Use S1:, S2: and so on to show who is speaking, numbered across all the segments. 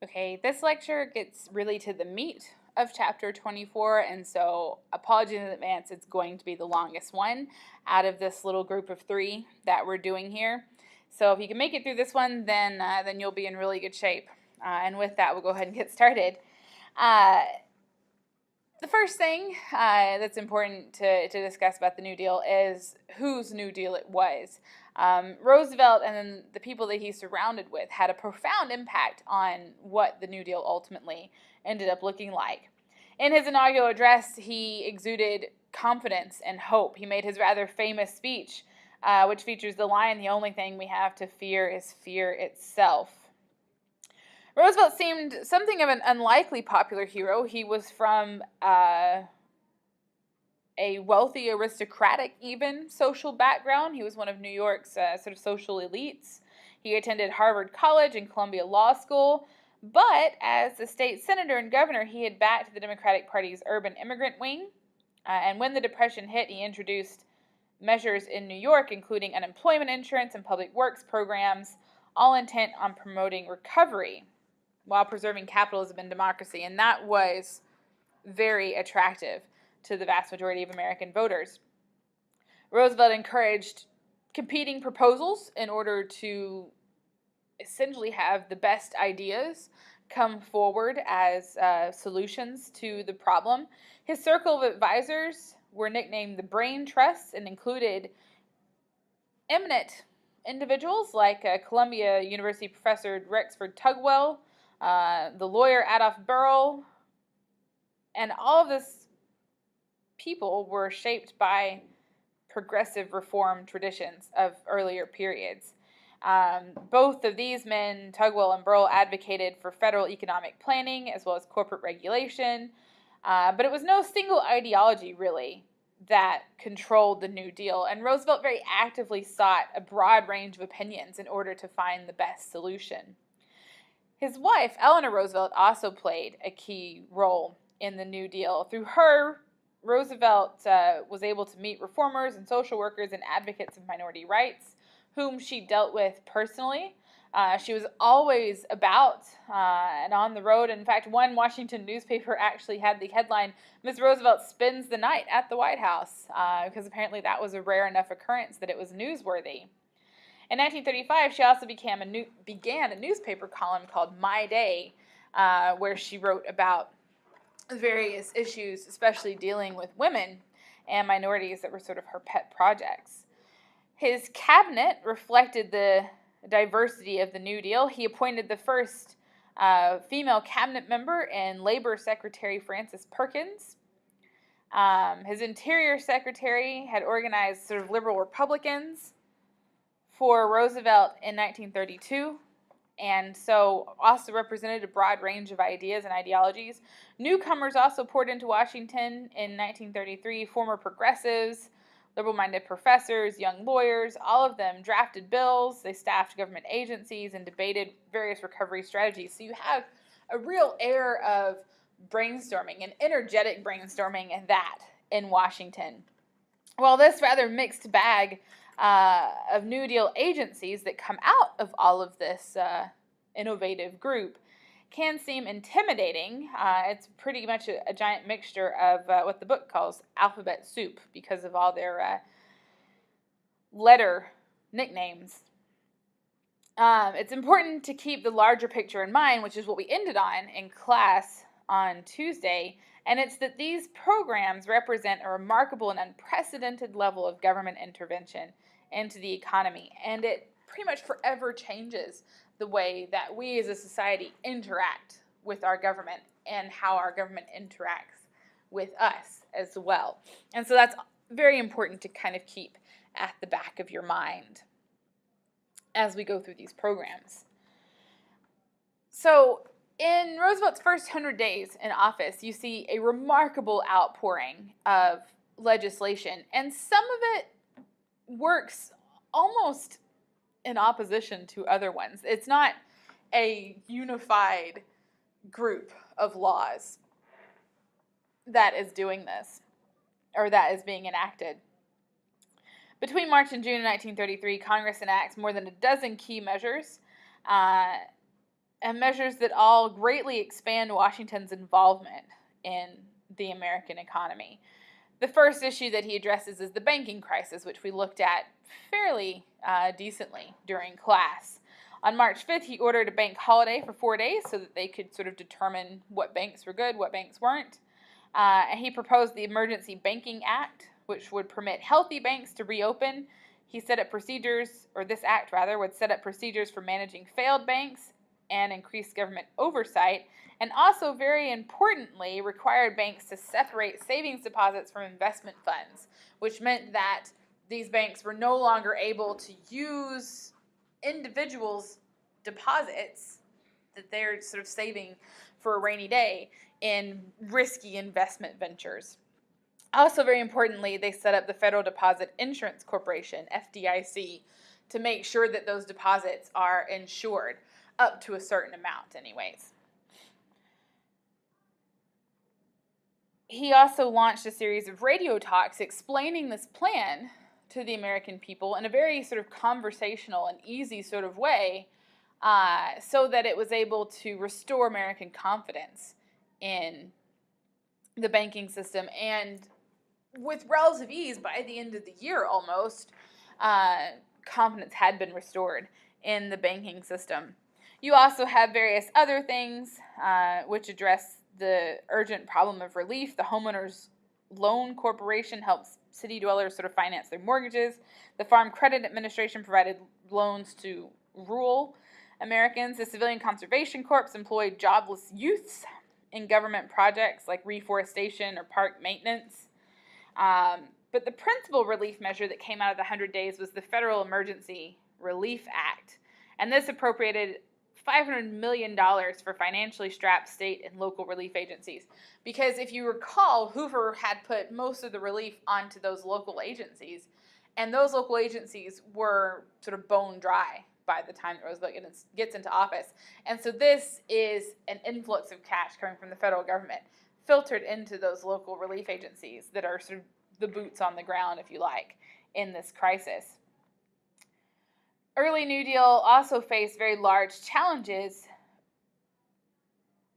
S1: Okay, this lecture gets really to the meat of chapter 24, and so apologies in advance, it's going to be the longest one out of this little group of three that we're doing here. So if you can make it through this one, then you'll be in really good shape. And with that, we'll go ahead and get started. The first thing that's important to discuss about the New Deal is whose New Deal it was. Roosevelt and then the people that he surrounded with had a profound impact on what the New Deal ultimately ended up looking like. In his inaugural address, he exuded confidence and hope. He made his rather famous speech, which features the line, "The only thing we have to fear is fear itself." Roosevelt seemed something of an unlikely popular hero. He was from a wealthy, aristocratic, even social background. He was one of New York's sort of social elites. He attended Harvard College and Columbia Law School, but as a state senator and governor, he had backed the Democratic Party's urban immigrant wing. And when the Depression hit, he introduced measures in New York, including unemployment insurance and public works programs, all intent on promoting recovery while preserving capitalism and democracy. And that was very attractive to the vast majority of American voters. Roosevelt encouraged competing proposals in order to essentially have the best ideas come forward as solutions to the problem. His circle of advisors were nicknamed the Brain Trusts and included eminent individuals like Columbia University professor Rexford Tugwell, the lawyer Adolph Burrell, and all of this people were shaped by progressive reform traditions of earlier periods. Both of these men, Tugwell and Burrell, advocated for federal economic planning as well as corporate regulation, but it was no single ideology, really, that controlled the New Deal, and Roosevelt very actively sought a broad range of opinions in order to find the best solution. His wife, Eleanor Roosevelt, also played a key role in the New Deal. Through her, Roosevelt was able to meet reformers and social workers and advocates of minority rights, whom she dealt with personally. She was always about and on the road. In fact, one Washington newspaper actually had the headline, "Miss Roosevelt spends the night at the White House," because apparently that was a rare enough occurrence that it was newsworthy. In 1935, she also began a newspaper column called My Day, where she wrote about various issues, especially dealing with women and minorities that were sort of her pet projects. His cabinet reflected the diversity of the New Deal. He appointed the first female cabinet member in Labor Secretary Frances Perkins. His Interior Secretary had organized sort of liberal Republicans for Roosevelt in 1932, and so also represented a broad range of ideas and ideologies. Newcomers also poured into Washington in 1933, former progressives, liberal-minded professors, young lawyers, all of them drafted bills, they staffed government agencies, and debated various recovery strategies. So you have a real air of brainstorming, an energetic brainstorming, and that in Washington. Well, this rather mixed bag of New Deal agencies that come out of all of this innovative group can seem intimidating. It's pretty much a giant mixture of what the book calls alphabet soup because of all their letter nicknames. It's important to keep the larger picture in mind, which is what we ended on in class on Tuesday, and it's that these programs represent a remarkable and unprecedented level of government intervention into the economy, and it pretty much forever changes the way that we as a society interact with our government and how our government interacts with us as well. And so that's very important to kind of keep at the back of your mind as we go through these programs. So in Roosevelt's first 100 days in office, you see a remarkable outpouring of legislation, and some of it works almost in opposition to other ones. It's not a unified group of laws that is doing this, or that is being enacted. Between March and June of 1933, Congress enacts more than a dozen key measures and measures that all greatly expand Washington's involvement in the American economy. The first issue that he addresses is the banking crisis, which we looked at fairly decently during class. On March 5th, he ordered a bank holiday for 4 days so that they could sort of determine what banks were good, what banks weren't. And he proposed the Emergency Banking Act, which would permit healthy banks to reopen. He set up procedures, or this act rather, would set up procedures for managing failed banks and increase government oversight, and also, very importantly, required banks to separate savings deposits from investment funds, which meant that these banks were no longer able to use individuals' deposits that they're sort of saving for a rainy day in risky investment ventures. Also, very importantly, they set up the Federal Deposit Insurance Corporation, FDIC, to make sure that those deposits are insured up to a certain amount anyways. He also launched a series of radio talks explaining this plan to the American people in a very sort of conversational and easy sort of way, so that it was able to restore American confidence in the banking system. And with relative ease, by the end of the year almost, confidence had been restored in the banking system. You also have various other things which address the urgent problem of relief. The Homeowners Loan Corporation helps city dwellers sort of finance their mortgages. The Farm Credit Administration provided loans to rural Americans. The Civilian Conservation Corps employed jobless youths in government projects like reforestation or park maintenance. But the principal relief measure that came out of the 100 Days was the Federal Emergency Relief Act. And this appropriated $500 million for financially strapped state and local relief agencies. Because if you recall, Hoover had put most of the relief onto those local agencies, and those local agencies were sort of bone dry by the time Roosevelt gets into office. And so this is an influx of cash coming from the federal government filtered into those local relief agencies that are sort of the boots on the ground, if you like, in this crisis. Early New Deal also faced very large challenges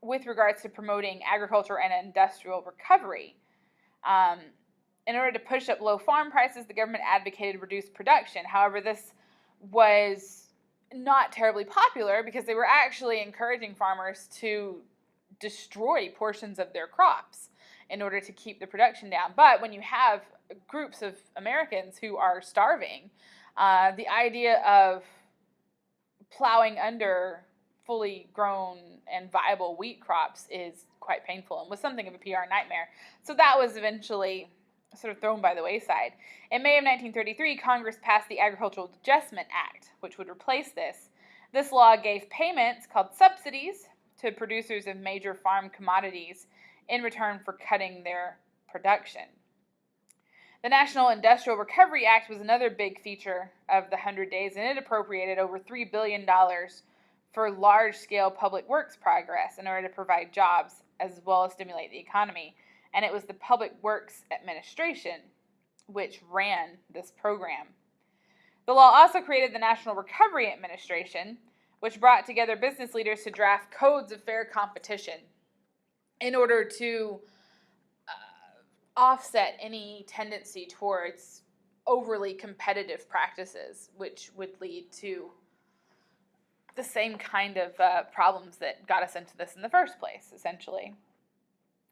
S1: with regards to promoting agriculture and industrial recovery. In order to push up low farm prices, the government advocated reduced production. However, this was not terribly popular because they were actually encouraging farmers to destroy portions of their crops in order to keep the production down. But when you have groups of Americans who are starving, the idea of plowing under fully grown and viable wheat crops is quite painful and was something of a PR nightmare. So that was eventually sort of thrown by the wayside. In May of 1933, Congress passed the Agricultural Adjustment Act, which would replace this. This law gave payments called subsidies to producers of major farm commodities in return for cutting their production. The National Industrial Recovery Act was another big feature of the 100 Days, and it appropriated over $3 billion for large-scale public works progress in order to provide jobs as well as stimulate the economy. And it was the Public Works Administration which ran this program. The law also created the National Recovery Administration, which brought together business leaders to draft codes of fair competition in order to offset any tendency towards overly competitive practices, which would lead to the same kind of problems that got us into this in the first place, essentially.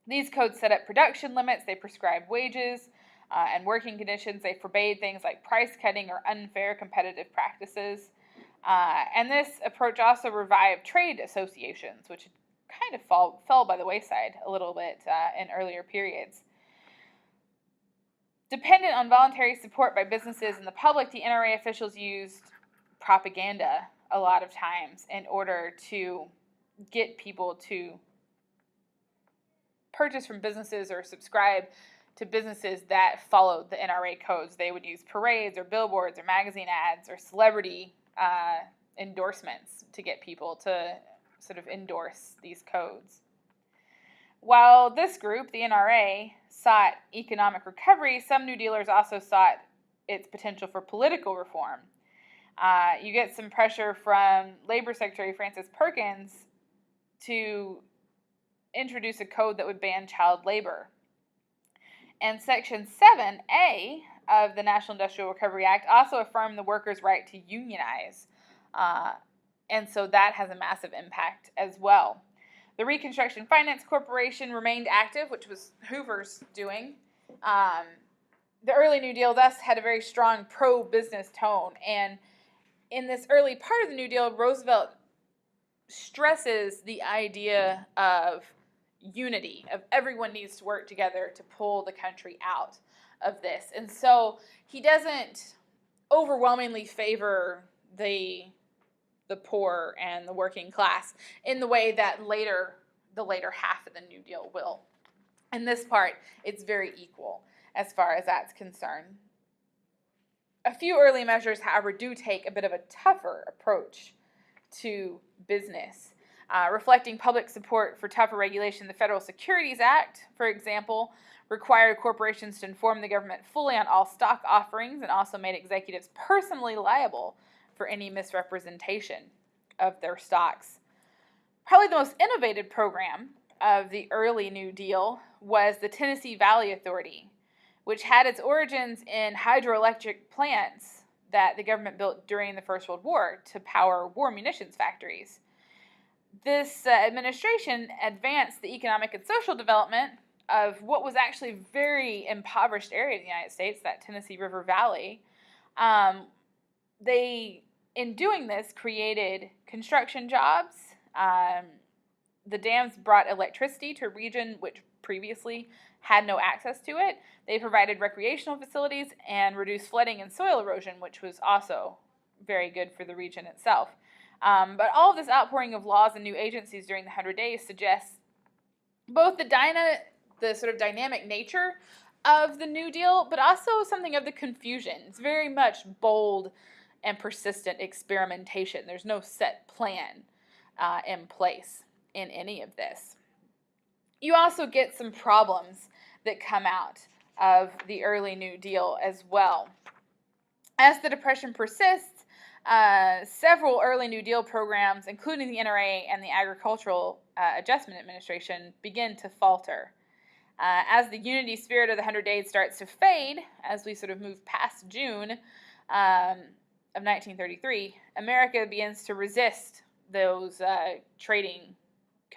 S1: These codes set up production limits, they prescribed wages and working conditions, they forbade things like price cutting or unfair competitive practices. And this approach also revived trade associations, which kind of fell by the wayside a little bit in earlier periods. Dependent on voluntary support by businesses and the public, the NRA officials used propaganda a lot of times in order to get people to purchase from businesses or subscribe to businesses that followed the NRA codes. They would use parades or billboards or magazine ads or celebrity endorsements to get people to sort of endorse these codes. While this group, the NRA, sought economic recovery, some New Dealers also sought its potential for political reform. You get some pressure from Labor Secretary Frances Perkins to introduce a code that would ban child labor. And Section 7A of the National Industrial Recovery Act also affirmed the workers' right to unionize. And so that has a massive impact as well. The Reconstruction Finance Corporation remained active, which was Hoover's doing. The early New Deal thus had a very strong pro-business tone. And in this early part of the New Deal, Roosevelt stresses the idea of unity, of everyone needs to work together to pull the country out of this. And so he doesn't overwhelmingly favor the poor and the working class in the way that the later half of the New Deal will. In this part, it's very equal as far as that's concerned. A few early measures, however, do take a bit of a tougher approach to business. Reflecting public support for tougher regulation, the Federal Securities Act, for example, required corporations to inform the government fully on all stock offerings and also made executives personally liable for any misrepresentation of their stocks. Probably the most innovative program of the early New Deal was the Tennessee Valley Authority, which had its origins in hydroelectric plants that the government built during the First World War to power war munitions factories. This administration advanced the economic and social development of what was actually a very impoverished area in the United States, that Tennessee River Valley. They, in doing this, created construction jobs. The dams brought electricity to a region which previously had no access to it. They provided recreational facilities and reduced flooding and soil erosion, which was also very good for the region itself. But all of this outpouring of laws and new agencies during the 100 Days suggests both the sort of dynamic nature of the New Deal, but also something of the confusion. It's very much bold and persistent experimentation. There's no set plan in place in any of this. You also get some problems that come out of the early New Deal as well. As the Depression persists, several early New Deal programs, including the NRA and the Agricultural Adjustment Administration, begin to falter. As the unity spirit of the 100 Days starts to fade, as we sort of move past June of 1933, America begins to resist those trading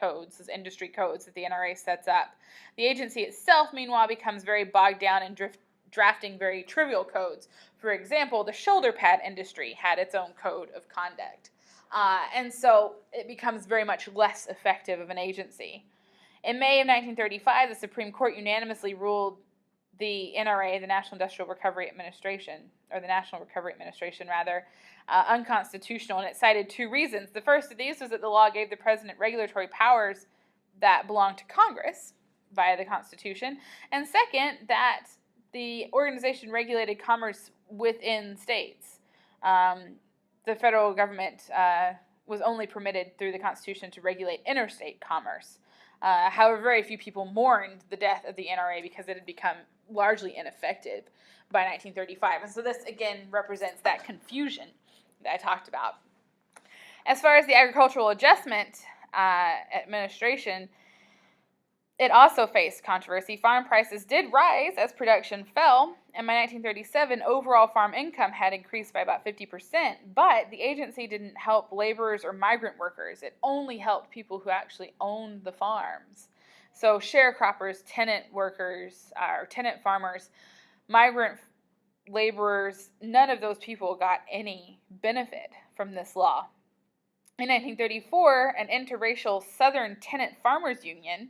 S1: codes, those industry codes that the NRA sets up. The agency itself, meanwhile, becomes very bogged down in drafting very trivial codes. For example, the shoulder pad industry had its own code of conduct. And so it becomes very much less effective of an agency. In May of 1935, the Supreme Court unanimously ruled the NRA, the National Industrial Recovery Administration, or the National Recovery Administration, rather, unconstitutional, and it cited two reasons. The first of these was that the law gave the president regulatory powers that belonged to Congress via the Constitution, and second, that the organization regulated commerce within states. The federal government was only permitted through the Constitution to regulate interstate commerce. However, very few people mourned the death of the NRA because it had become largely ineffective by 1935. And so this, again, represents that confusion that I talked about. As far as the Agricultural Adjustment Administration, it also faced controversy. Farm prices did rise as production fell, and by 1937, overall farm income had increased by about 50%, but the agency didn't help laborers or migrant workers. It only helped people who actually owned the farms. So sharecroppers, tenant workers, or tenant farmers, migrant laborers, none of those people got any benefit from this law. In 1934, an interracial Southern Tenant Farmers Union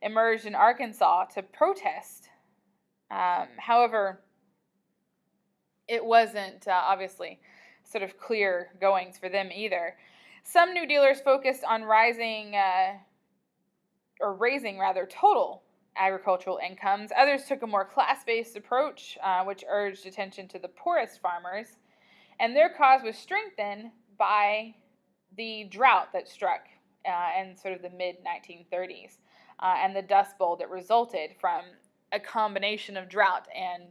S1: emerged in Arkansas to protest. However, it wasn't obviously sort of clear goings for them either. Some New Dealers focused on raising total agricultural incomes. Others took a more class-based approach, which urged attention to the poorest farmers, and their cause was strengthened by the drought that struck in sort of the mid-1930s. And the Dust Bowl that resulted from a combination of drought and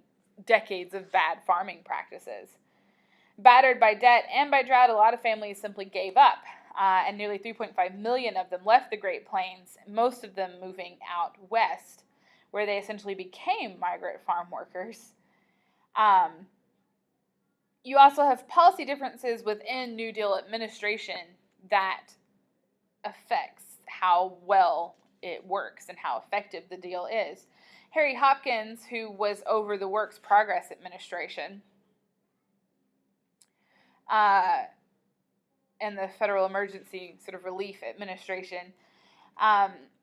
S1: decades of bad farming practices. Battered by debt and by drought, a lot of families simply gave up, and nearly 3.5 million of them left the Great Plains, most of them moving out west, where they essentially became migrant farm workers. You also have policy differences within New Deal administration that affects how well it works and how effective the deal is. Harry Hopkins, who was over the Works Progress Administration and the Federal Emergency sort of Relief Administration,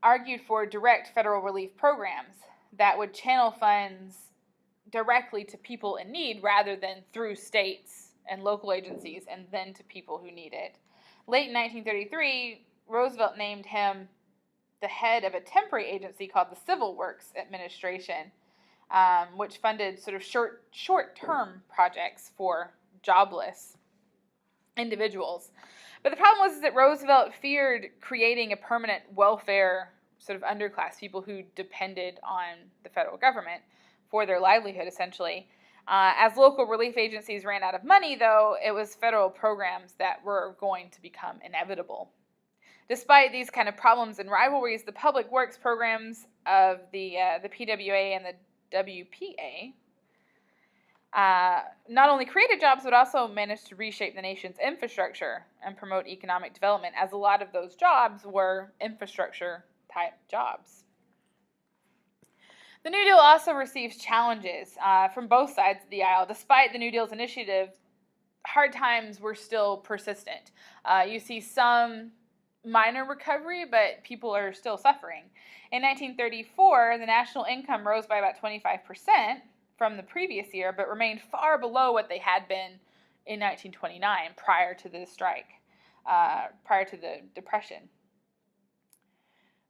S1: argued for direct federal relief programs that would channel funds directly to people in need rather than through states and local agencies and then to people who need it. Late in 1933, Roosevelt named him the head of a temporary agency called the Civil Works Administration, which funded sort of short-term projects for jobless individuals. But the problem was that Roosevelt feared creating a permanent welfare sort of underclass, people who depended on the federal government for their livelihood, essentially. As local relief agencies ran out of money, though, it was federal programs that were going to become inevitable. Despite these kind of problems and rivalries, the public works programs of the PWA and the WPA not only created jobs, but also managed to reshape the nation's infrastructure and promote economic development, as a lot of those jobs were infrastructure-type jobs. The New Deal also receives challenges from both sides of the aisle. Despite the New Deal's initiative, hard times were still persistent. You see some minor recovery, but people are still suffering. In 1934, the national income rose by about 25% from the previous year, but remained far below what they had been in 1929, prior to the strike, prior to the Depression.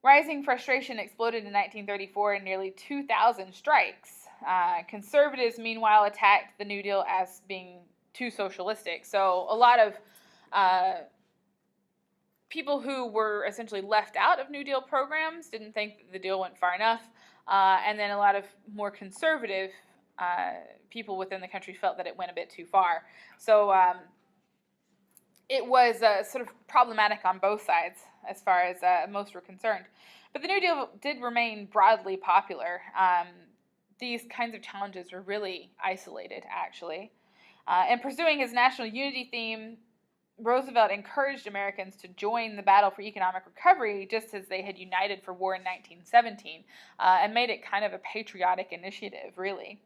S1: Rising frustration exploded in 1934 in nearly 2,000 strikes. Conservatives, meanwhile, attacked the New Deal as being too socialistic. So a lot of people who were essentially left out of New Deal programs didn't think that the deal went far enough. And then a lot of more conservative people within the country felt that it went a bit too far. So it was sort of problematic on both sides as far as most were concerned. But the New Deal did remain broadly popular. These kinds of challenges were really isolated, actually. In pursuing his national unity theme, Roosevelt encouraged Americans to join the battle for economic recovery just as they had united for war in 1917, and made it kind of a patriotic initiative, really.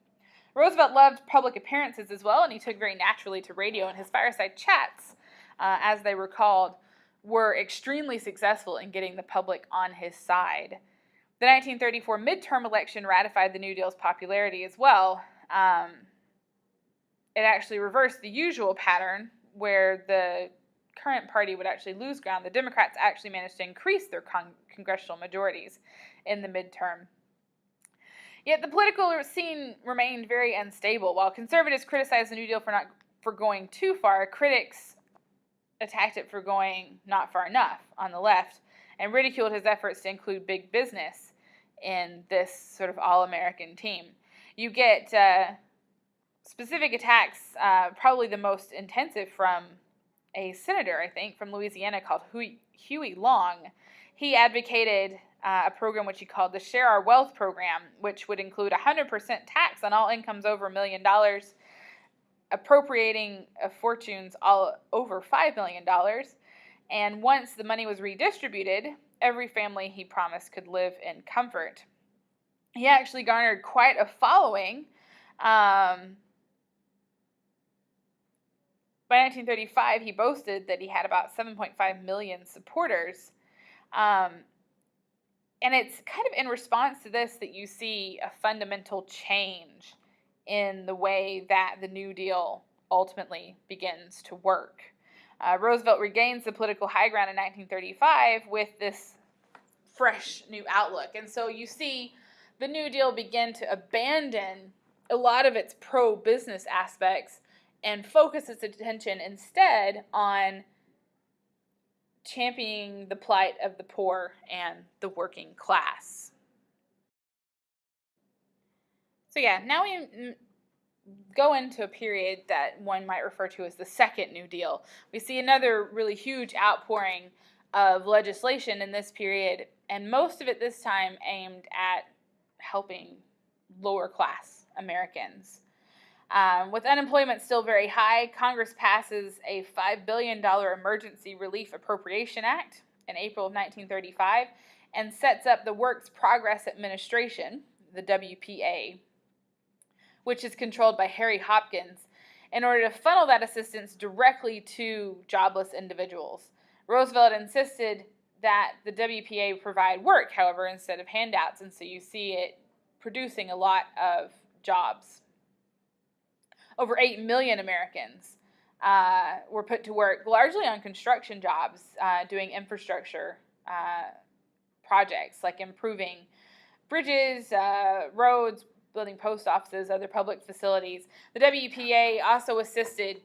S1: Roosevelt loved public appearances as well, and he took very naturally to radio, and his fireside chats, as they were called, were extremely successful in getting the public on his side. The 1934 midterm election ratified the New Deal's popularity as well. It actually reversed the usual pattern where the current party would actually lose ground. The Democrats actually managed to increase their congressional majorities in the midterm. Yet the political scene remained very unstable. While conservatives criticized the New Deal for going too far, critics attacked it for going not far enough on the left, and ridiculed his efforts to include big business in this sort of all-American team. You get specific attacks, probably the most intensive from a senator, I think, from Louisiana called Huey Long. He advocated a program which he called the Share Our Wealth program, which would include 100% tax on all incomes over $1 million, appropriating of fortunes all over $5 million, and once the money was redistributed, every family, he promised, could live in comfort. He actually garnered quite a following. By 1935, he boasted that he had about 7.5 million supporters. And it's kind of in response to this that you see a fundamental change in the way that the New Deal ultimately begins to work. Roosevelt regains the political high ground in 1935 with this fresh new outlook. And so you see the New Deal begin to abandon a lot of its pro-business aspects and focus its attention instead on championing the plight of the poor and the working class. So yeah, now we go into a period that one might refer to as the Second New Deal. We see another really huge outpouring of legislation in this period, and most of it this time aimed at helping lower class Americans. With unemployment still very high, Congress passes a $5 billion Emergency Relief Appropriation Act in April of 1935 and sets up the Works Progress Administration, the WPA, which is controlled by Harry Hopkins, in order to funnel that assistance directly to jobless individuals. Roosevelt insisted that the WPA provide work, however, instead of handouts, and so you see it producing a lot of jobs. Over 8 million Americans were put to work, largely on construction jobs, doing infrastructure projects like improving bridges, roads, building post offices, other public facilities. The WPA also assisted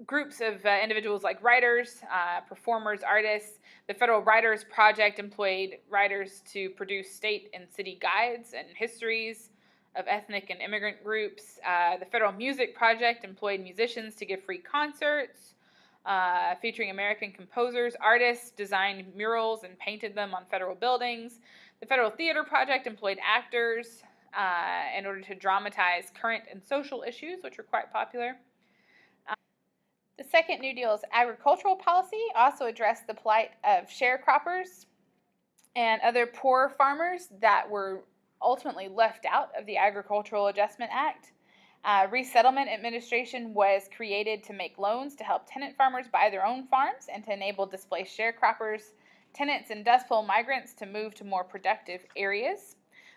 S1: groups of individuals like writers, performers, artists. The Federal Writers Project employed writers to produce state and city guides and histories of ethnic and immigrant groups. The Federal Music Project employed musicians to give free concerts featuring American composers. Artists designed murals and painted them on federal buildings. The Federal Theater Project employed actors in order to dramatize current and social issues, which were quite popular. The Second New Deal's agricultural policy also addressed the plight of sharecroppers and other poor farmers that were ultimately left out of the Agricultural Adjustment Act. Resettlement Administration was created to make loans to help tenant farmers buy their own farms and to enable displaced sharecroppers, tenants, and Dust Bowl migrants to move to more productive areas.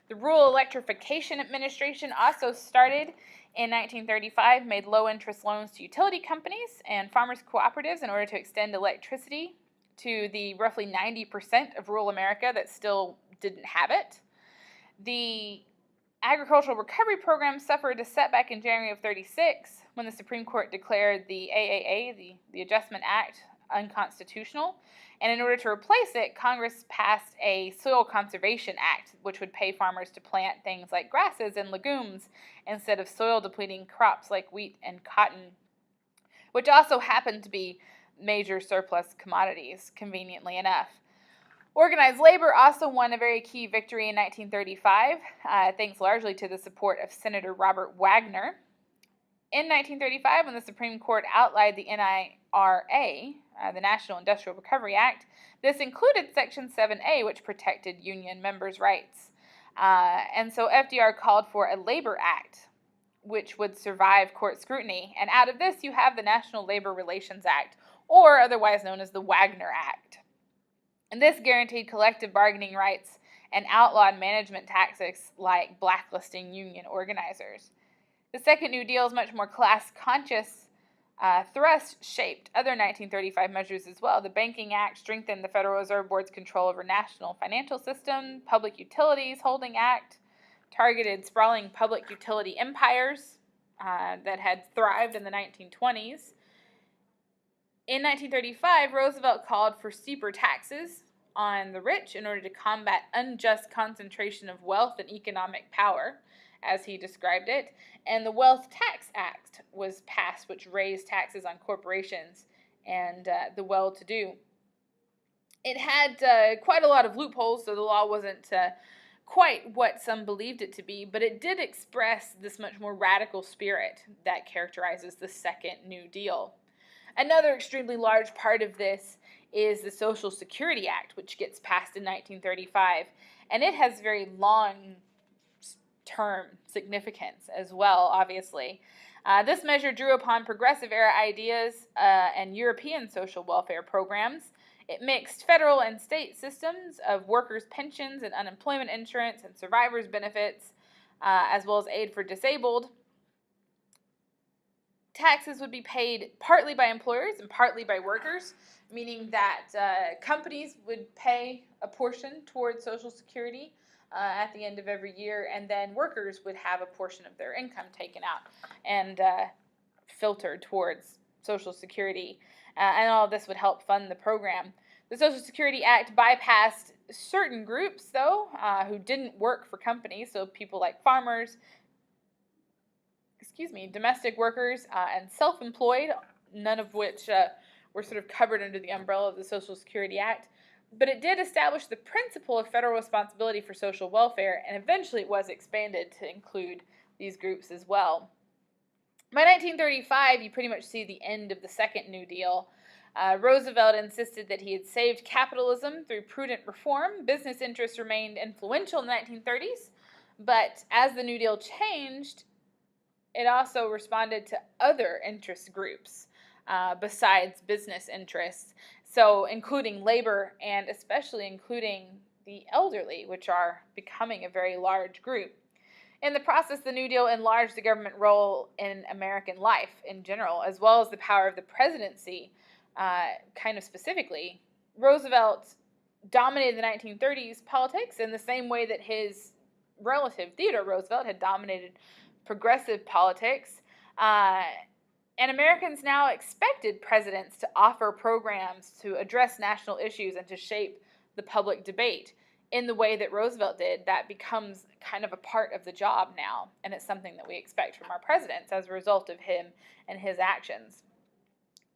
S1: The Rural Electrification Administration also started in 1935, made low-interest loans to utility companies and farmers' cooperatives in order to extend electricity to the roughly 90% of rural America that still didn't have it. The Agricultural Recovery Program suffered a setback in January of 1936 when the Supreme Court declared the AAA, the Adjustment Act, unconstitutional. And in order to replace it, Congress passed a Soil Conservation Act, which would pay farmers to plant things like grasses and legumes instead of soil-depleting crops like wheat and cotton, which also happened to be major surplus commodities, conveniently enough. Organized labor also won a very key victory in 1935, thanks largely to the support of Senator Robert Wagner. In 1935, when the Supreme Court outlawed the NIRA, the National Industrial Recovery Act, this included Section 7A, which protected union members' rights. And so FDR called for a labor act, which would survive court scrutiny. And out of this, you have the National Labor Relations Act, or otherwise known as the Wagner Act. And this guaranteed collective bargaining rights and outlawed management tactics like blacklisting union organizers. The Second New Deal's much more class-conscious thrust shaped other 1935 measures as well. The Banking Act strengthened the Federal Reserve Board's control over national financial system. Public Utilities Holding Act targeted sprawling public utility empires that had thrived in the 1920s. In 1935, Roosevelt called for steeper taxes on the rich in order to combat unjust concentration of wealth and economic power, as he described it, and the Wealth Tax Act was passed, which raised taxes on corporations and the well-to-do. It had quite a lot of loopholes, so the law wasn't quite what some believed it to be, but it did express this much more radical spirit that characterizes the Second New Deal. Another extremely large part of this is the Social Security Act, which gets passed in 1935, and it has very long-term significance as well, obviously. This measure drew upon progressive-era ideas and European social welfare programs. It mixed federal and state systems of workers' pensions and unemployment insurance and survivors' benefits, as well as aid for disabled. Taxes would be paid partly by employers and partly by workers, meaning that companies would pay a portion towards Social Security at the end of every year, and then workers would have a portion of their income taken out and filtered towards Social Security, and all of this would help fund the program. The Social Security Act bypassed certain groups, though, who didn't work for companies, so people like farmers, domestic workers and self-employed, none of which were sort of covered under the umbrella of the Social Security Act. But it did establish the principle of federal responsibility for social welfare, and eventually it was expanded to include these groups as well. By 1935, you pretty much see the end of the Second New Deal. Roosevelt insisted that he had saved capitalism through prudent reform. Business interests remained influential in the 1930s, but as the New Deal changed, it also responded to other interest groups besides business interests, so including labor and especially including the elderly, which are becoming a very large group. In the process, the New Deal enlarged the government role in American life in general, as well as the power of the presidency, kind of specifically. Roosevelt dominated the 1930s politics in the same way that his relative, Theodore Roosevelt, had dominated progressive politics. And Americans now expected presidents to offer programs to address national issues and to shape the public debate in the way that Roosevelt did. That becomes kind of a part of the job now, and it's something that we expect from our presidents as a result of him and his actions.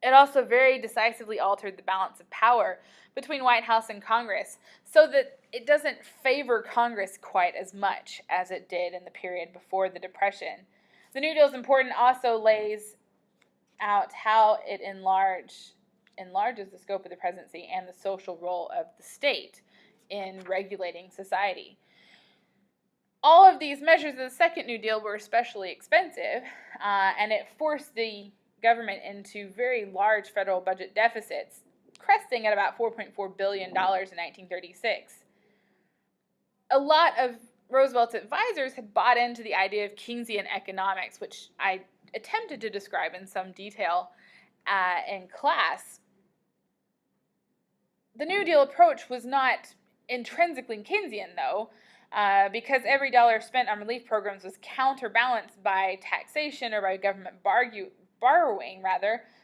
S1: It also very decisively altered the balance of power between White House and Congress so that it doesn't favor Congress quite as much as it did in the period before the Depression. The New Deal is important, also lays out how it enlarges the scope of the presidency and the social role of the state in regulating society. All of these measures of the Second New Deal were especially expensive, and it forced the government into very large federal budget deficits, cresting at about $4.4 billion in 1936. A lot of Roosevelt's advisors had bought into the idea of Keynesian economics, which I attempted to describe in some detail in class. The New Deal approach was not intrinsically Keynesian, though, because every dollar spent on relief programs was counterbalanced by taxation or by government borrowing,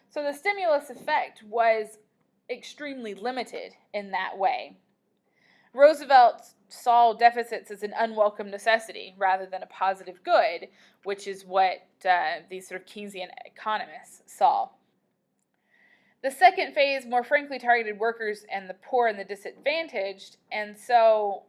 S1: so the stimulus effect was extremely limited in that way. Roosevelt saw deficits as an unwelcome necessity rather than a positive good, which is what these sort of Keynesian economists saw. The second phase more frankly targeted workers and the poor and the disadvantaged, and so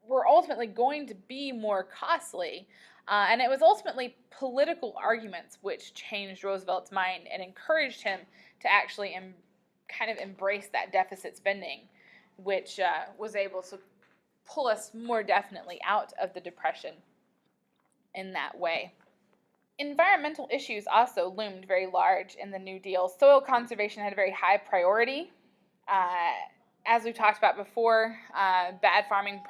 S1: were ultimately going to be more costly. And it was ultimately political arguments which changed Roosevelt's mind and encouraged him to actually kind of embrace that deficit spending, which was able to pull us more definitely out of the Depression in that way. Environmental issues also loomed very large in the New Deal. Soil conservation had a very high priority. As we've talked about before, bad farming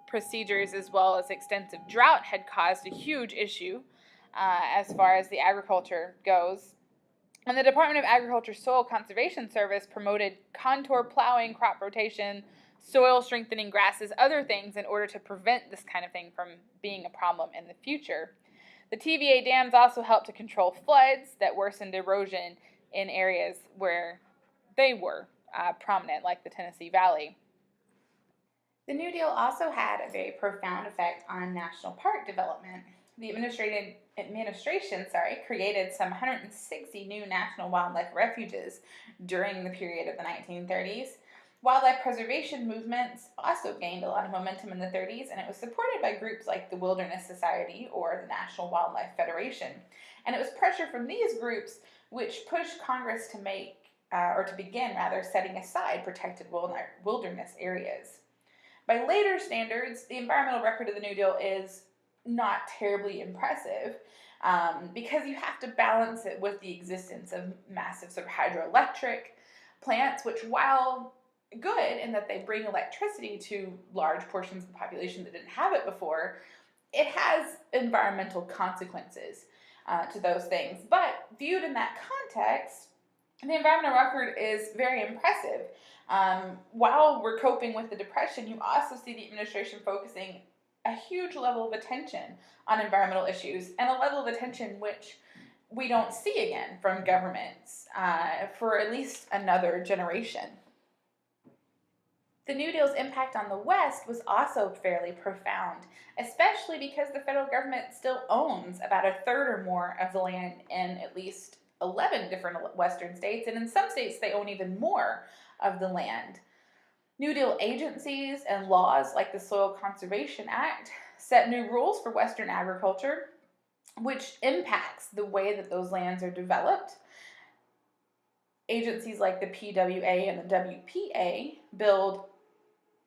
S1: procedures as well as extensive drought had caused a huge issue as far as the agriculture goes. And the Department of Agriculture Soil Conservation Service promoted contour plowing, crop rotation, soil strengthening grasses, other things in order to prevent this kind of thing from being a problem in the future. The TVA dams also helped to control floods that worsened erosion in areas where they were prominent, like the Tennessee Valley. The New Deal also had a very profound effect on national park development. The administration created some 160 new national wildlife refuges during the period of the 1930s. Wildlife preservation movements also gained a lot of momentum in the 30s, and it was supported by groups like the Wilderness Society or the National Wildlife Federation. And it was pressure from these groups which pushed Congress to begin setting aside protected wilderness areas. By later standards, the environmental record of the New Deal is not terribly impressive because you have to balance it with the existence of massive sort of hydroelectric plants, which, while good in that they bring electricity to large portions of the population that didn't have it before, it has environmental consequences to those things. But viewed in that context, the environmental record is very impressive. While we're coping with the Depression, you also see the administration focusing a huge level of attention on environmental issues, and a level of attention which we don't see again from governments for at least another generation. The New Deal's impact on the West was also fairly profound, especially because the federal government still owns about a third or more of the land in at least 11 different Western states, and in some states they own even more of the land. New Deal agencies and laws like the Soil Conservation Act set new rules for Western agriculture, which impacts the way that those lands are developed. Agencies like the PWA and the WPA build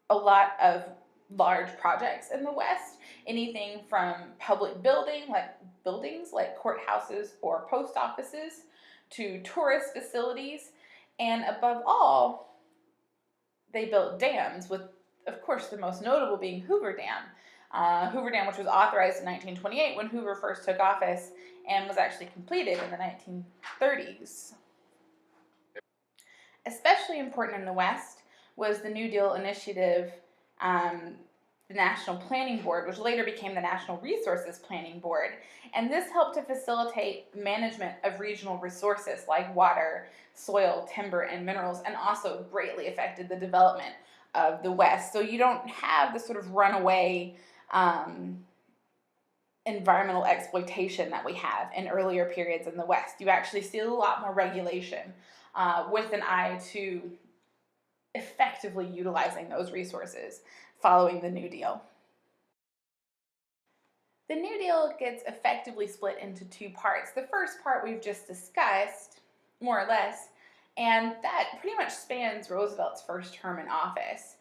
S1: a lot of large projects in the West, anything from public buildings like courthouses or post offices to tourist facilities, and above all, they built dams, with, of course, the most notable being Hoover Dam. Hoover Dam, which was authorized in 1928 when Hoover first took office, and was actually completed in the 1930s. Especially important in the West was the New Deal initiative, the National Planning Board, which later became the National Resources Planning Board. And this helped to facilitate management of regional resources like water, soil, timber, and minerals, and also greatly affected the development of the West. So you don't have the sort of runaway environmental exploitation that we have in earlier periods in the West. You actually see a lot more regulation with an eye to effectively utilizing those resources following the New Deal. The New Deal gets effectively split into two parts. The first part we've just discussed, more or less, and that pretty much spans Roosevelt's first term in office.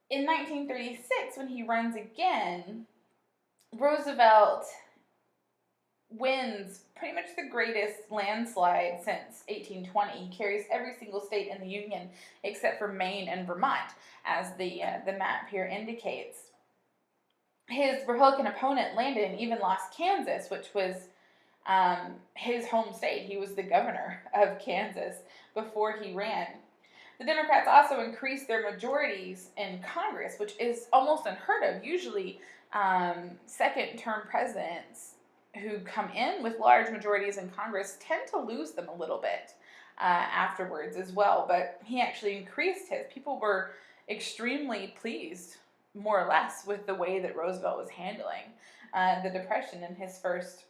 S1: In 1936, when he runs again, Roosevelt wins pretty much the greatest landslide since 1820. He carries every single state in the Union except for Maine and Vermont, as the map here indicates. His Republican opponent, Landon, even lost Kansas, which was his home state. He was the governor of Kansas before he ran. The Democrats also increased their majorities in Congress, which is almost unheard of. Usually, second-term presidents who come in with large majorities in Congress tend to lose them a little bit afterwards as well, but he actually increased his. People were extremely pleased, more or less, with the way that Roosevelt was handling the Depression in his first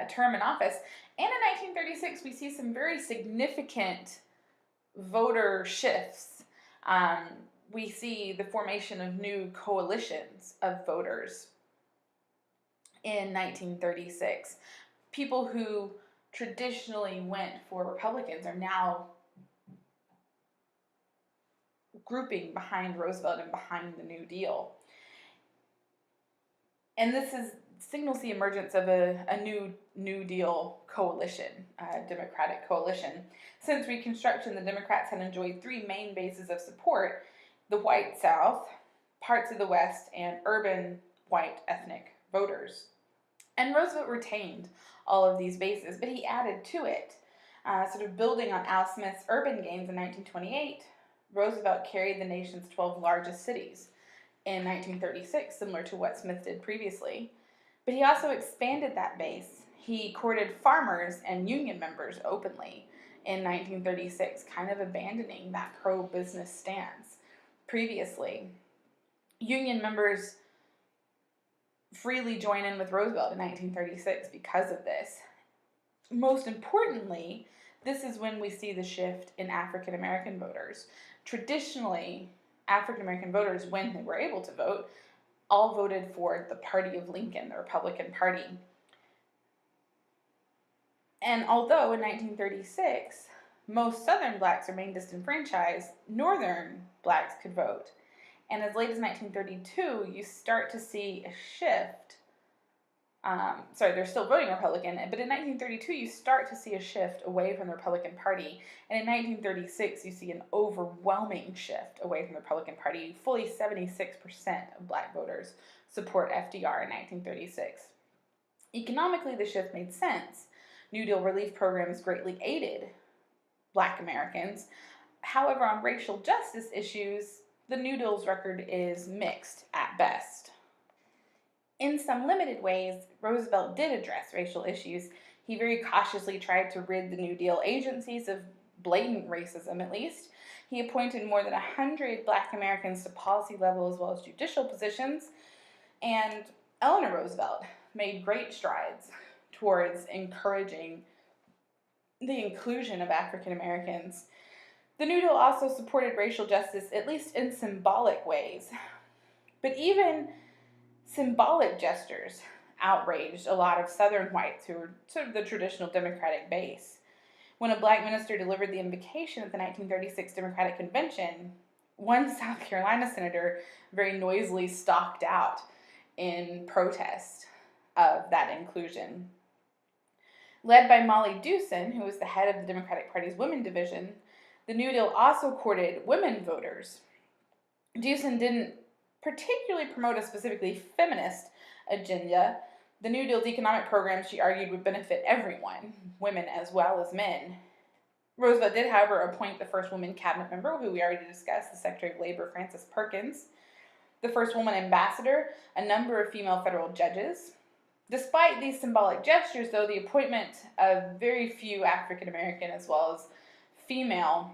S1: term in office. And in 1936, we see some very significant voter shifts. We see the formation of new coalitions of voters in 1936. People who traditionally went for Republicans are now grouping behind Roosevelt and behind the New Deal. And this signals the emergence of a new New Deal coalition, a Democratic coalition. Since Reconstruction, the Democrats had enjoyed three main bases of support: the white South, parts of the West, and urban white ethnic voters. And Roosevelt retained all of these bases, but he added to it. Sort of building on Al Smith's urban gains in 1928, Roosevelt carried the nation's 12 largest cities in 1936, similar to what Smith did previously. But he also expanded that base. He courted farmers and union members openly in 1936, kind of abandoning that pro-business stance previously. Union members freely join in with Roosevelt in 1936 because of this. Most importantly, this is when we see the shift in African American voters. Traditionally, African American voters, when they were able to vote, all voted for the party of Lincoln, the Republican Party. And although in 1936, most Southern blacks remained disenfranchised, Northern blacks could vote. And as late as 1932, you start to see a shift. They're still voting Republican, but in 1932, you start to see a shift away from the Republican Party. And in 1936, you see an overwhelming shift away from the Republican Party. Fully 76% of black voters support FDR in 1936. Economically, the shift made sense. New Deal relief programs greatly aided black Americans. However, on racial justice issues, the New Deal's record is mixed at best. In some limited ways, Roosevelt did address racial issues. He very cautiously tried to rid the New Deal agencies of blatant racism at least. He appointed more than 100 Black Americans to policy level as well as judicial positions. And Eleanor Roosevelt made great strides towards encouraging the inclusion of African Americans. The New Deal also supported racial justice, at least in symbolic ways. But even symbolic gestures outraged a lot of Southern whites who were sort of the traditional Democratic base. When a Black minister delivered the invocation at the 1936 Democratic Convention, one South Carolina senator very noisily stalked out in protest of that inclusion. Led by Molly Dewson, who was the head of the Democratic Party's Women Division, the New Deal also courted women voters. Dewson didn't particularly promote a specifically feminist agenda. The New Deal's economic programs, she argued, would benefit everyone, women as well as men. Roosevelt did, however, appoint the first woman cabinet member, who we already discussed, the Secretary of Labor, Frances Perkins, the first woman ambassador, a number of female federal judges. Despite these symbolic gestures, though, the appointment of very few African American as well as female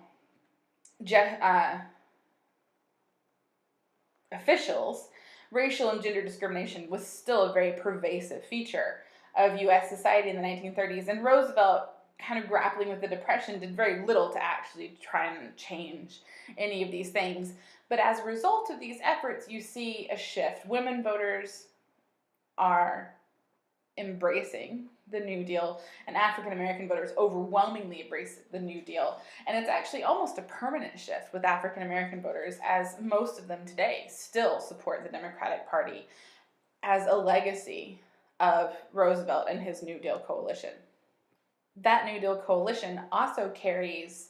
S1: officials, racial and gender discrimination was still a very pervasive feature of U.S. society in the 1930s, and Roosevelt, kind of grappling with the Depression, did very little to actually try and change any of these things. But as a result of these efforts, you see a shift. Women voters are embracing the New Deal, and African American voters overwhelmingly embrace the New Deal. And it's actually almost a permanent shift with African American voters, as most of them today still support the Democratic Party as a legacy of Roosevelt and his New Deal coalition. That New Deal coalition also carries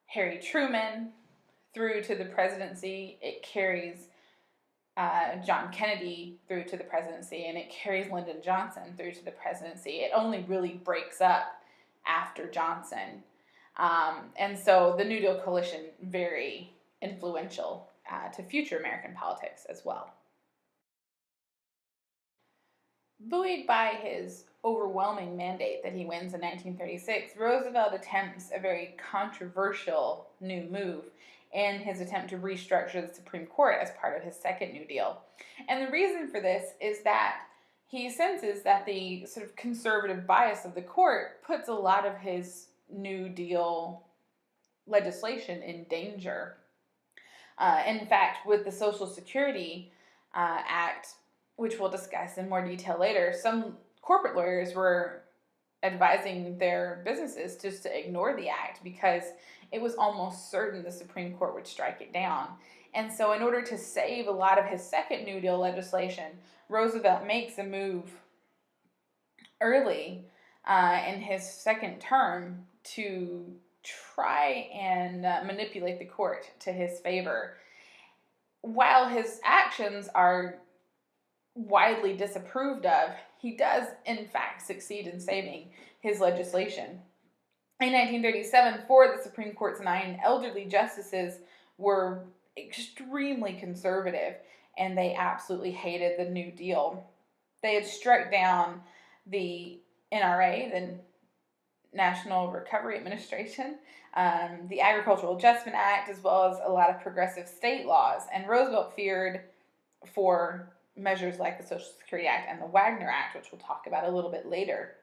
S1: Harry Truman through to the presidency. It carries John Kennedy through to the presidency, and it carries Lyndon Johnson through to the presidency. It only really breaks up after Johnson. And so the New Deal coalition, very influential to future American politics as well. Buoyed by his overwhelming mandate that he wins in 1936, Roosevelt attempts a very controversial new move in his attempt to restructure the Supreme Court as part of his second New Deal. And the reason for this is that he senses that the sort of conservative bias of the court puts a lot of his New Deal legislation in danger. In fact, with the Social Security Act, which we'll discuss in more detail later, some corporate lawyers were advising their businesses just to ignore the act because it was almost certain the Supreme Court would strike it down. And so in order to save a lot of his second New Deal legislation, Roosevelt makes a move early in his second term to try and manipulate the court to his favor. While his actions are widely disapproved of, he does in fact succeed in saving his legislation. In 1937, 4 of the Supreme Court's 9 elderly justices were extremely conservative, and they absolutely hated the New Deal. They had struck down the NRA, the National Recovery Administration, the Agricultural Adjustment Act, as well as a lot of progressive state laws. And Roosevelt feared for measures like the Social Security Act and the Wagner Act, which we'll talk about a little bit later.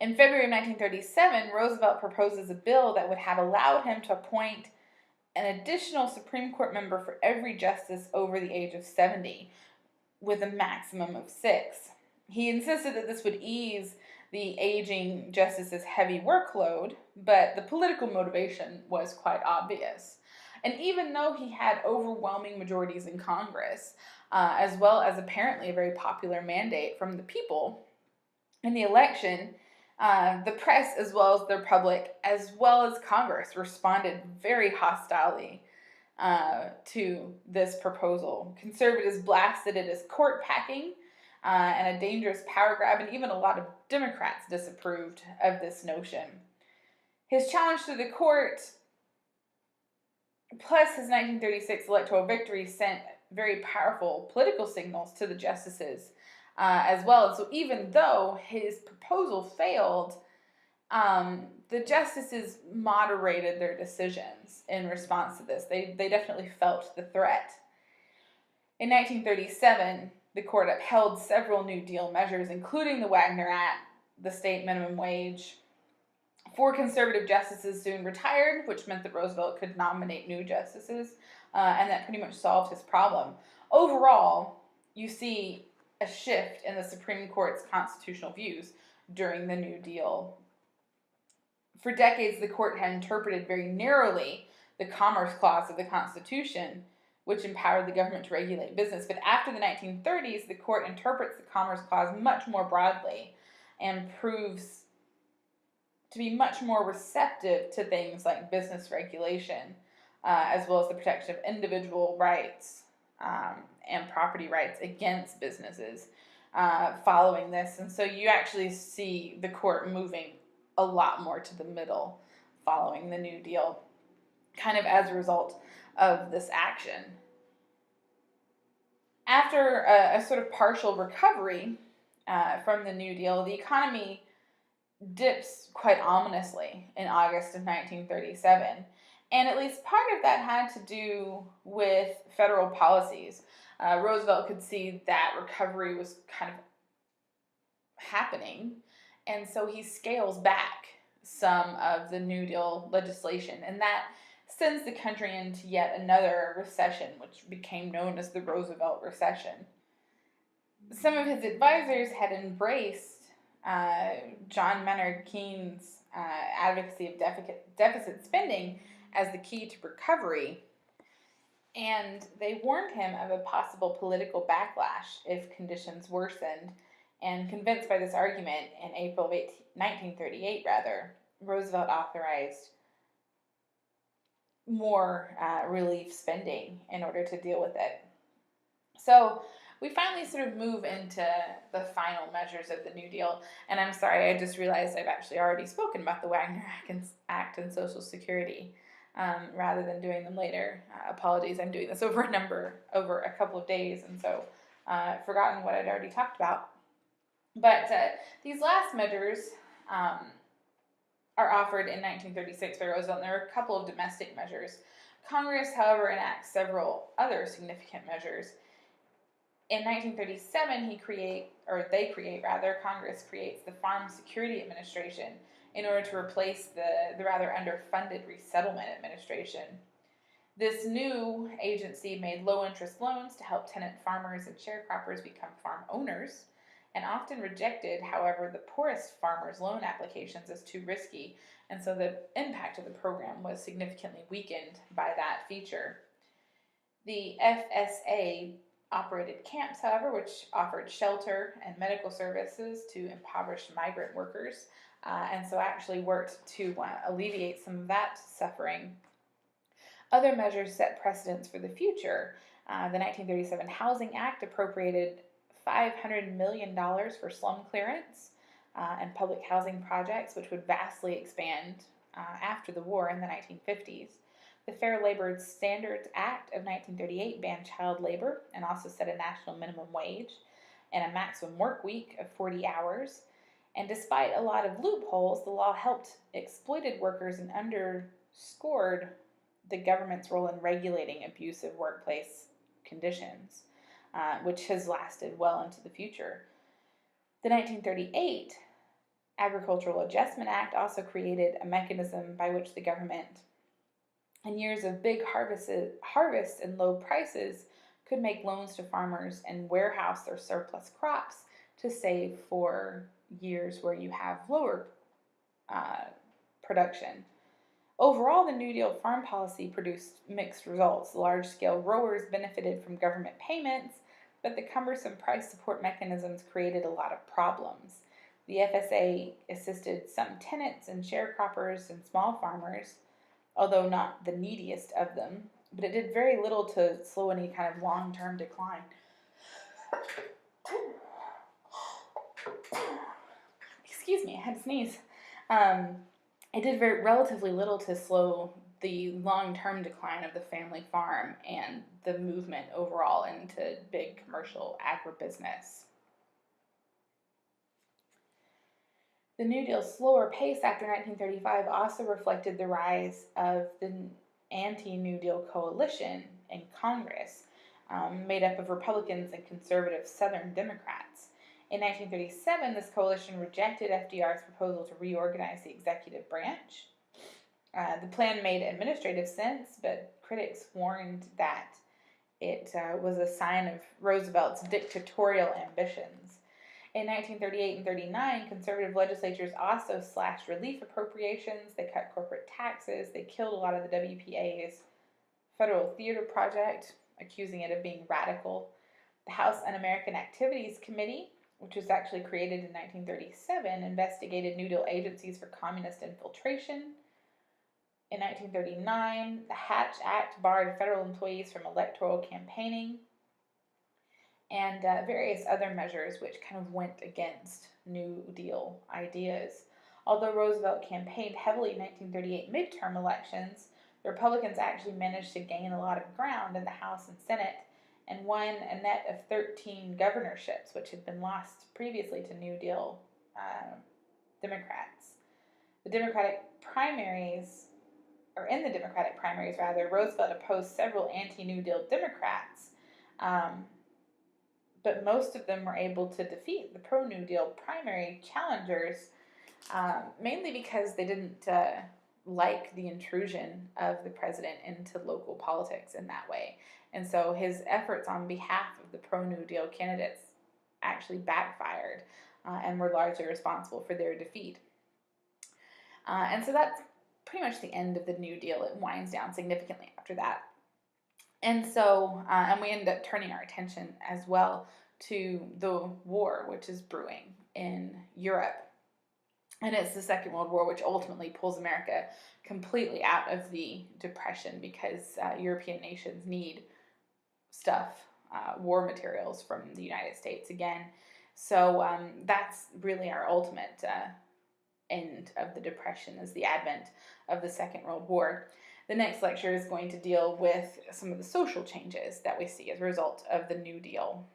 S1: In February of 1937, Roosevelt proposes a bill that would have allowed him to appoint an additional Supreme Court member for every justice over the age of 70, with a maximum of 6. He insisted that this would ease the aging justices' heavy workload, but the political motivation was quite obvious. And even though he had overwhelming majorities in Congress, as well as apparently a very popular mandate from the people in the election, the press, as well as the public, as well as Congress, responded very hostilely to this proposal. Conservatives blasted it as court packing and a dangerous power grab, and even a lot of Democrats disapproved of this notion. His challenge to the court, plus his 1936 electoral victory, sent very powerful political signals to the justices as well. And so even though his proposal failed, The justices moderated their decisions in response to this. They definitely felt the threat. In 1937, the court upheld several New Deal measures, including the Wagner Act, the state minimum wage. 4 conservative justices soon retired, which meant that Roosevelt could nominate new justices, and that pretty much solved his problem. Overall, you see a shift in the Supreme Court's constitutional views during the New Deal. For decades, the court had interpreted very narrowly the Commerce Clause of the Constitution, which empowered the government to regulate business. But after the 1930s, the court interprets the Commerce Clause much more broadly and proves to be much more receptive to things like business regulation, as well as the protection of individual rights and property rights against businesses following this. And so you actually see the court moving a lot more to the middle following the New Deal, kind of as a result of this action. After a sort of partial recovery from the New Deal, the economy dips quite ominously in August of 1937. And at least part of that had to do with federal policies. Roosevelt could see that recovery was kind of happening, and so he scales back some of the New Deal legislation, and that sends the country into yet another recession, which became known as the Roosevelt Recession. Some of his advisors had embraced John Maynard Keynes' advocacy of deficit spending as the key to recovery, and they warned him of a possible political backlash if conditions worsened. And convinced by this argument, in April of 1938, Roosevelt authorized more relief spending in order to deal with it. So we finally sort of move into the final measures of the New Deal. And I'm sorry, I just realized I've actually already spoken about the Wagner Act and Social Security rather than doing them later. Apologies, I'm doing this over a couple of days, and so I've forgotten what I'd already talked about. But these last measures are offered in 1936 by Roosevelt, and there are a couple of domestic measures. Congress, however, enacts several other significant measures. In 1937, Congress creates the Farm Security Administration in order to replace the rather underfunded Resettlement Administration. This new agency made low-interest loans to help tenant farmers and sharecroppers become farm owners, and often rejected, however, the poorest farmers' loan applications as too risky, and so the impact of the program was significantly weakened by that feature. The FSA operated camps, however, which offered shelter and medical services to impoverished migrant workers, and so actually worked to alleviate some of that suffering. Other measures set precedents for the future. The 1937 Housing Act appropriated $500 million for slum clearance and public housing projects, which would vastly expand after the war in the 1950s. The Fair Labor Standards Act of 1938 banned child labor and also set a national minimum wage and a maximum work week of 40 hours. And despite a lot of loopholes, the law helped exploited workers and underscored the government's role in regulating abusive workplace conditions, which has lasted well into the future. The 1938 Agricultural Adjustment Act also created a mechanism by which the government, in years of big harvests and low prices, could make loans to farmers and warehouse their surplus crops to save for years where you have lower production. Overall, the New Deal farm policy produced mixed results. Large-scale growers benefited from government payments, but the cumbersome price support mechanisms created a lot of problems. The FSA assisted some tenants and sharecroppers and small farmers, although not the neediest of them, but it did very little to slow any kind of long-term decline. Excuse me, I had to sneeze. It did relatively little to slow the long-term decline of the family farm and the movement overall into big commercial agribusiness. The New Deal's slower pace after 1935 also reflected the rise of the anti-New Deal coalition in Congress, made up of Republicans and conservative Southern Democrats. In 1937, this coalition rejected FDR's proposal to reorganize the executive branch. The plan made administrative sense, but critics warned that it was a sign of Roosevelt's dictatorial ambitions. In 1938 and 39, conservative legislatures also slashed relief appropriations, they cut corporate taxes, they killed a lot of the WPA's federal theater project, accusing it of being radical. The House Un-American Activities Committee, which was actually created in 1937, investigated New Deal agencies for communist infiltration. In 1939, the Hatch Act barred federal employees from electoral campaigning, and various other measures which kind of went against New Deal ideas. Although Roosevelt campaigned heavily in 1938 midterm elections, the Republicans actually managed to gain a lot of ground in the House and Senate and won a net of 13 governorships, which had been lost previously to New Deal Democrats. The Democratic primaries, or in the Democratic primaries rather, Roosevelt opposed several anti-New Deal Democrats, but most of them were able to defeat the pro-New Deal primary challengers, mainly because they didn't like the intrusion of the president into local politics in that way. And so his efforts on behalf of the pro-New Deal candidates actually backfired and were largely responsible for their defeat. And so that's pretty much the end of the New Deal. It winds down significantly after that. And so, and we end up turning our attention as well to the war which is brewing in Europe. And it's the Second World War, which ultimately pulls America completely out of the Depression because European nations need stuff, war materials from the United States again. So that's really our ultimate end of the Depression, is the advent of the Second World War. The next lecture is going to deal with some of the social changes that we see as a result of the New Deal.